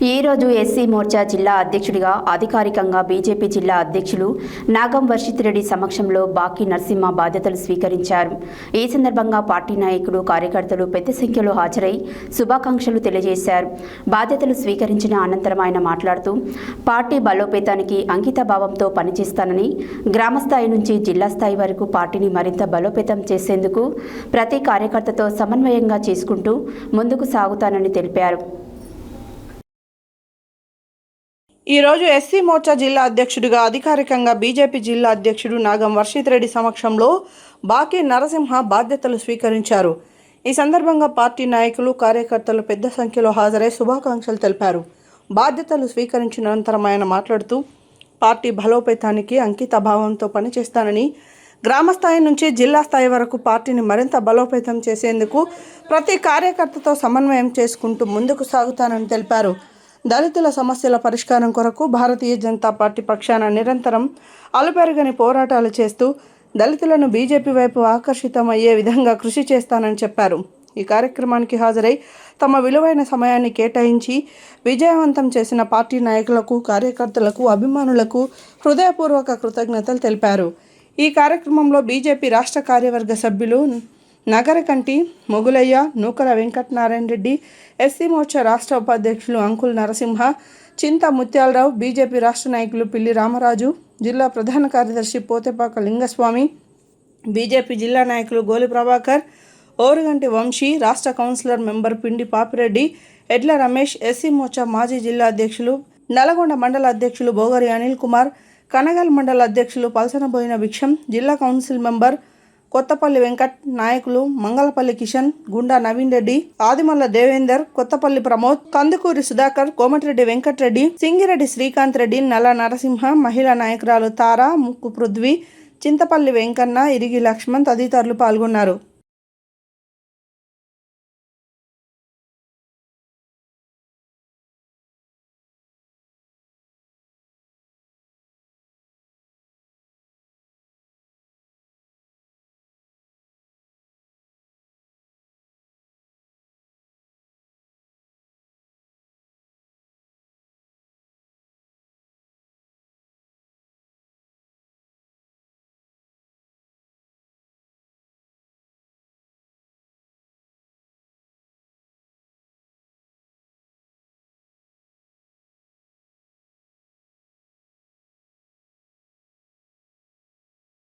ఈ రోజు ఎస్సీ మోర్చా జిల్లా అధ్యక్షుడిగా అధికారికంగా బీజేపీ జిల్లా అధ్యక్షులు నాగం వర్షిత్ రెడ్డి సమక్షంలో బాకీ నరసింహ బాధ్యతలు స్వీకరించారు. ఈ సందర్భంగా పార్టీ నాయకులు, కార్యకర్తలు పెద్ద సంఖ్యలో హాజరై శుభాకాంక్షలు తెలియజేశారు. బాధ్యతలు స్వీకరించిన అనంతరం ఆయన మాట్లాడుతూ పార్టీ బలోపేతానికి అంకిత భావంతో పనిచేస్తానని, గ్రామస్థాయి నుంచి జిల్లా స్థాయి వరకు పార్టీని మరింత బలోపేతం చేసేందుకు ప్రతి కార్యకర్తతో సమన్వయంగా చేసుకుంటూ ముందుకు సాగుతానని తెలిపారు. ఈరోజు ఎస్సీ మోర్చా జిల్లా అధ్యక్షుడిగా అధికారికంగా బీజేపీ జిల్లా అధ్యక్షుడు నాగం వర్షిత్ రెడ్డి సమక్షంలో బాకీ నరసింహ బాధ్యతలు స్వీకరించారు. ఈ సందర్భంగా పార్టీ నాయకులు, కార్యకర్తలు పెద్ద సంఖ్యలో హాజరై శుభాకాంక్షలు తెలిపారు. బాధ్యతలు స్వీకరించిన అనంతరం ఆయన మాట్లాడుతూ పార్టీ బలోపేతానికి అంకిత భావంతో పనిచేస్తానని, గ్రామస్థాయి నుంచి జిల్లా స్థాయి వరకు పార్టీని మరింత బలోపేతం చేసేందుకు ప్రతి కార్యకర్తతో సమన్వయం చేసుకుంటూ ముందుకు సాగుతానని తెలిపారు. దళితుల సమస్యల పరిష్కారం కొరకు భారతీయ జనతా పార్టీ పక్షాన నిరంతరం అలుపెరగని పోరాటాలు చేస్తూ దళితులను బీజేపీ వైపు ఆకర్షితమయ్యే విధంగా కృషి చేస్తానని చెప్పారు. ఈ కార్యక్రమానికి హాజరై తమ విలువైన సమయాన్ని కేటాయించి విజయవంతం చేసిన పార్టీ నాయకులకు, కార్యకర్తలకు, అభిమానులకు హృదయపూర్వక కృతజ్ఞతలు తెలిపారు. ఈ కార్యక్రమంలో బీజేపీ రాష్ట్ర కార్యవర్గ సభ్యులు నగరకంటి మొగులయ్య, నూకల వెంకటనారాయణ రెడ్డి, ఎస్సీ మోర్చా రాష్ట్ర ఉపాధ్యక్షులు అంకుల్ నరసింహ, చింత ముత్యాలరావు, బీజేపీ రాష్ట్ర నాయకులు పిల్లి రామరాజు, జిల్లా ప్రధాన కార్యదర్శి పోతేపాక లింగస్వామి, బీజేపీ జిల్లా నాయకులు గోలి ప్రభాకర్, ఓరుగంటి వంశీ, రాష్ట్ర కౌన్సిలర్ మెంబర్ పిండి పాపిరెడ్డి, ఎడ్ల రమేష్, ఎస్సీ మోర్చా మాజీ జిల్లా అధ్యక్షులు, నల్గొండ మండల అధ్యక్షులు బోగరి అనిల్ కుమార్, కనగల్ మండల అధ్యక్షులు పల్సనబోయిన భిక్షం, జిల్లా కౌన్సిల్ మెంబర్ కొత్తపల్లి వెంకట్, నాయకులు మంగళపల్లి కిషన్, గుండా నవీన్ రెడ్డి, ఆదిమల్ల దేవేందర్, కొత్తపల్లి ప్రమోద్, కందుకూరి సుధాకర్, కోమటిరెడ్డి వెంకటరెడ్డి, సింగిరెడ్డి శ్రీకాంత్ రెడ్డి, నల్ల నరసింహ, మహిళా నాయకురాలు తారా, ముక్కు పృథ్వీ, చింతపల్లి వెంకన్న, ఇరిగి లక్ష్మణ్ తదితరులు పాల్గొన్నారు.